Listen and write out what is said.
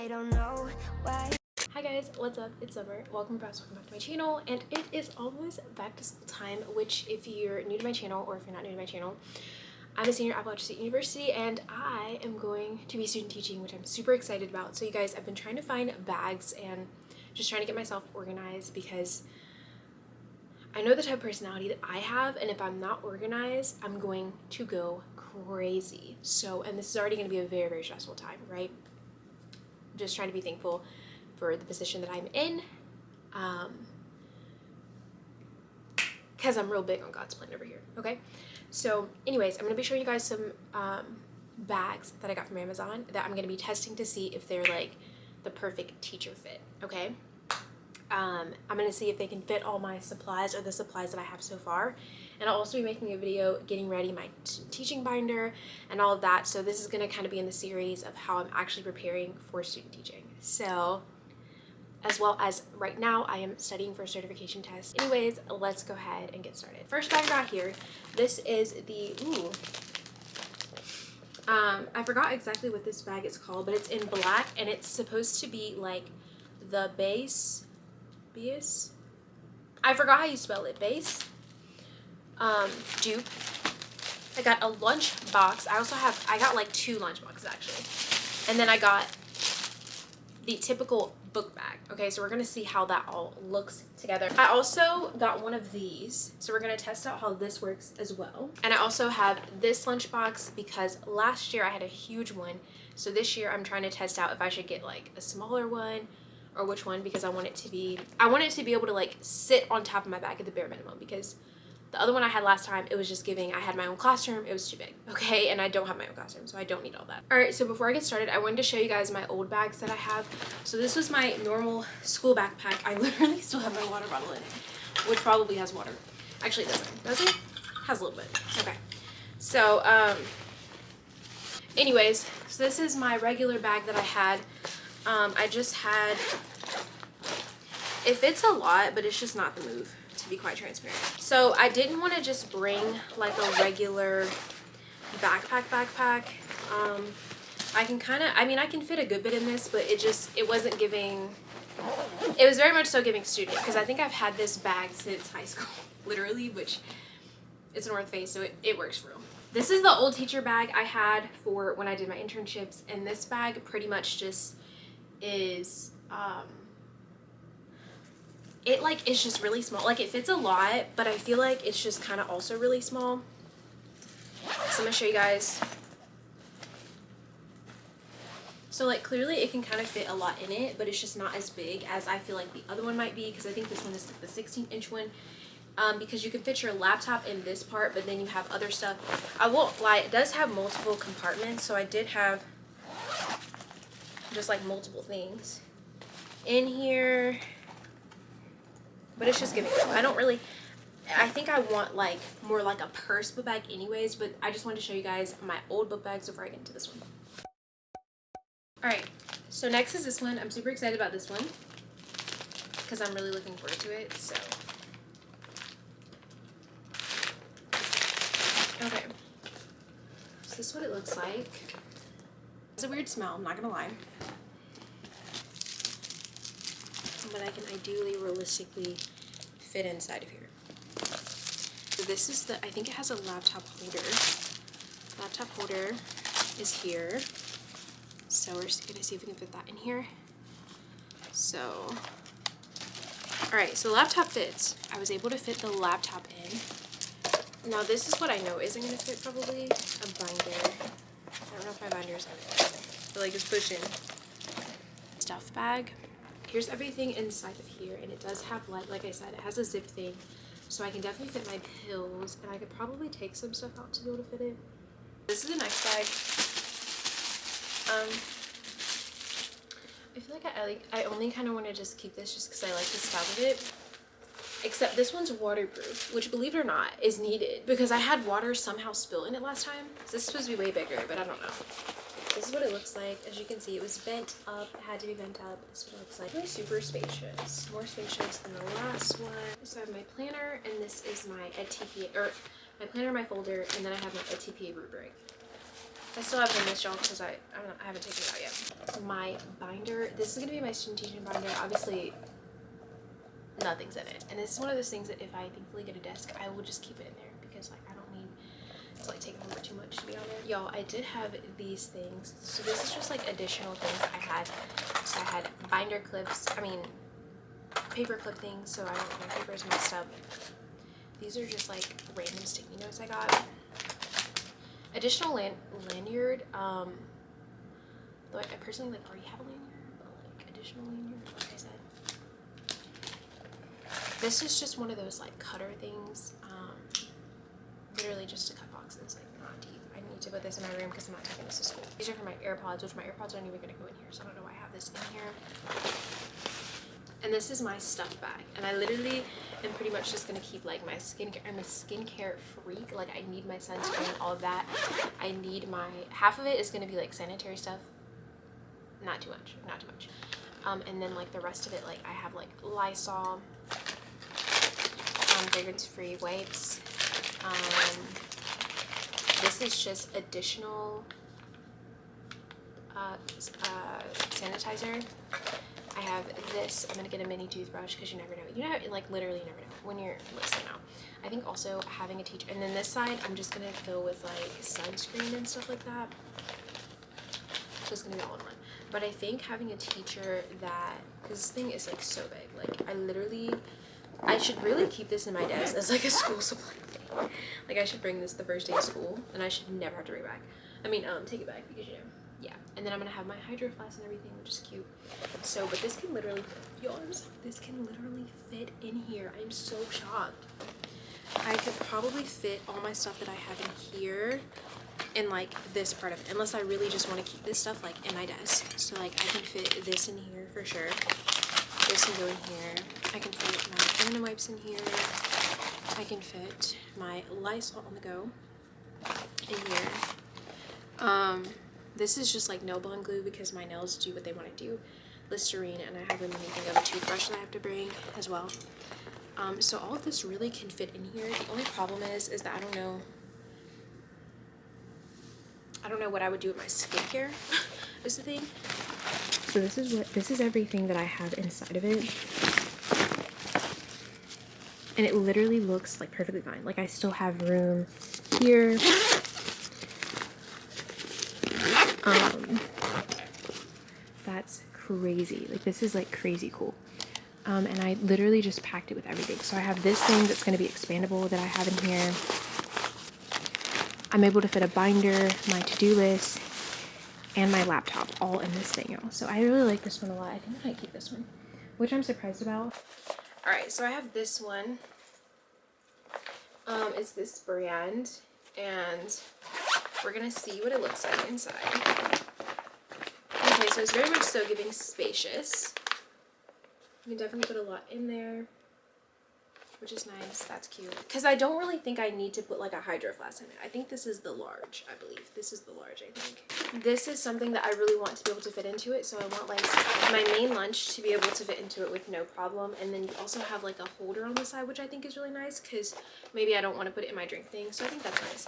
I don't know why. Hi guys, what's up? It's Summer. Welcome back to my channel, and it is almost back to school time, which if you're new to my channel or if you're not new to my channel, I'm a senior at Appalachian State University and I am going to be student teaching, which I'm super excited about. So you guys, I've been trying to find bags and just trying to get myself organized because I know the type of personality that I have, and if I'm not organized, I'm going to go crazy. So, and this is already going to be a very, very stressful time, right? I'm just trying to be thankful for the position that I'm in, because I'm real big on God's plan over here, okay? So anyways, I'm going to be showing you guys some bags that I got from Amazon that I'm going to be testing to see if they're like the perfect teacher fit, okay? I'm going to see if they can fit all my supplies or the supplies that I have so far. And I'll also be making a video getting ready my teaching binder and all of that. So this is going to kind of be in the series of how I'm actually preparing for student teaching. So, as well as right now, I am studying for a certification test. Anyways, let's go ahead and get started. First bag I got here, this is the, I forgot exactly what this bag is called, but it's in black and it's supposed to be like the base, I forgot how you spell it, base, dupe. I got a lunch box. I got like 2 lunch boxes actually. And then I got the typical book bag. Okay, so we're gonna see how that all looks together. I also got one of these, so we're gonna test out how this works as well. And I also have this lunchbox because last year I had a huge one, so this year I'm trying to test out if I should get like a smaller one or which one, because I want it to be able to like sit on top of my bag at the bare minimum, because the other one I had last time, it was just giving, I had my own classroom, it was too big, okay? And I don't have my own classroom, so I don't need all that. All right, so before I get started, I wanted to show you guys my old bags that I have. So this was my normal school backpack. I literally still have my water bottle in it, which probably has water. Actually, it doesn't. Does it? Has a little bit. Okay. So, anyways, so this is my regular bag that I had. I just had, it fits a lot, but it's just not the move, to be quite transparent. So I didn't want to just bring like a regular backpack. I can kind of, I can fit a good bit in this, but it wasn't giving, it was very much so giving student, because I think I've had this bag since high school, literally, which it's North Face, so it works for real. This is the old teacher bag I had for when I did my internships, and this bag pretty much just is, it's just really small. Like, it fits a lot, but I feel like it's just kind of also really small. So I'm gonna show you guys. So like, clearly it can kind of fit a lot in it, but it's just not as big as I feel like the other one might be, because I think this one is like the 16-inch one. Because you can fit your laptop in this part, but then you have other stuff. I won't lie, it does have multiple compartments, so I did have just like multiple things in here. But it's just giving, I think I want like more like a purse book bag anyways, but I just wanted to show you guys my old book bags before I get into this one. Alright, so next is this one. I'm super excited about this one because I'm really looking forward to it, so. Okay, so this is what it looks like. It's a weird smell, I'm not gonna lie. But I can ideally, realistically fit inside of here. So this is the, I think it has a laptop holder. Laptop holder is here. So we're just gonna see if we can fit that in here. So, all right, so the laptop fits. I was able to fit the laptop in. Now this is what I know isn't gonna fit probably, a binder. I don't know if my binder is gonna fit. But like, just push in. Stuff bag. Here's everything inside of here, and it does have, like I said, it has a zip thing, so I can definitely fit my pills, and I could probably take some stuff out to be able to fit it. This is the next bag. I feel like I only kind of want to just keep this just because I like the style of it. Except this one's waterproof, which, believe it or not, is needed because I had water somehow spill in it last time. So this is supposed to be way bigger, but I don't know. This is what it looks like. As you can see, it was bent up. It had to be bent up. This is what it looks like. Really super spacious. More spacious than the last one. So I have my planner, and this is my TPA, or my planner, my folder, and then I have my TPA rubric. I still have it in this y'all because I haven't taken it out yet. My binder, this is going to be my student teaching binder. Obviously, nothing's in it. And this is one of those things that if I thankfully get a desk, I will just keep it in there because like I don't need to like take over too much to be on there. Y'all, I did have these things. So this is just like additional things that I had. So I had binder clips, paper clip things so I don't get my papers messed up. These are just like random sticky notes I got. Additional lanyard, though I personally like already have a lanyard, but like additional lanyard, like I said. This is just one of those like cutter things, literally just to cut boxes, like not deep. I need to put this in my room because I'm not taking this to school. These are for my AirPods, which my AirPods aren't even gonna go in here, so I don't know why I have this in here. And this is my stuff bag, and I literally am pretty much just gonna keep like my skincare. I'm a skincare freak. Like I need my sunscreen, all of that. I need my, half of it is gonna be like sanitary stuff. Not too much, not too much. And then like the rest of it, like I have like Lysol, fragrance-free wipes. This is just additional sanitizer. I have this. I'm gonna get a mini toothbrush because you never know. You know, like literally you never know when you're listening out. I think also having a teacher, and then this side I'm just gonna fill with like sunscreen and stuff like that. So it's gonna be all in one. But I think having a teacher that, because this thing is like so big, like I should really keep this in my desk as like a school supply thing. Like I should bring this the first day of school, and I should never have to bring it back. I mean, take it back because you know. Yeah, and then I'm gonna have my hydro flask and everything, which is cute. So, but this can literally, this can literally fit in here. I'm so shocked. I could probably fit all my stuff that I have in here in like this part of it, unless I really just want to keep this stuff like in my desk. So like I can fit this in here for sure. This can go in here. I can fit my feminine wipes in here. I can fit my Lysol on the go in here. This is just like nail bond glue because my nails do what they want to do. Listerine, and I have a mini thing of a toothbrush that I have to bring as well. So all of this really can fit in here. The only problem is that I don't know what I would do with my skincare is the thing. So this is everything that I have inside of it. And it literally looks like perfectly fine. Like I still have room here. That's crazy. Like this is like crazy cool. And I literally just packed it with everything. So I have this thing that's going to be expandable that I have in here. I'm able to fit a binder, my to-do list, and my laptop all in this thing, y'all. So I really like this one a lot. I think I might keep this one, which I'm surprised about. All right, so I have this one. It's this brand, and we're gonna see what it looks like inside. Okay, so it's very much so giving spacious. You can definitely put a lot in there, which is nice. That's cute. Because I don't really think I need to put like a hydro flask in it. I think this is the large, I believe. This is the large, I think. This is something that I really want to be able to fit into it. So I want like my main lunch to be able to fit into it with no problem. And then you also have like a holder on the side, which I think is really nice because maybe I don't want to put it in my drink thing. So I think that's nice.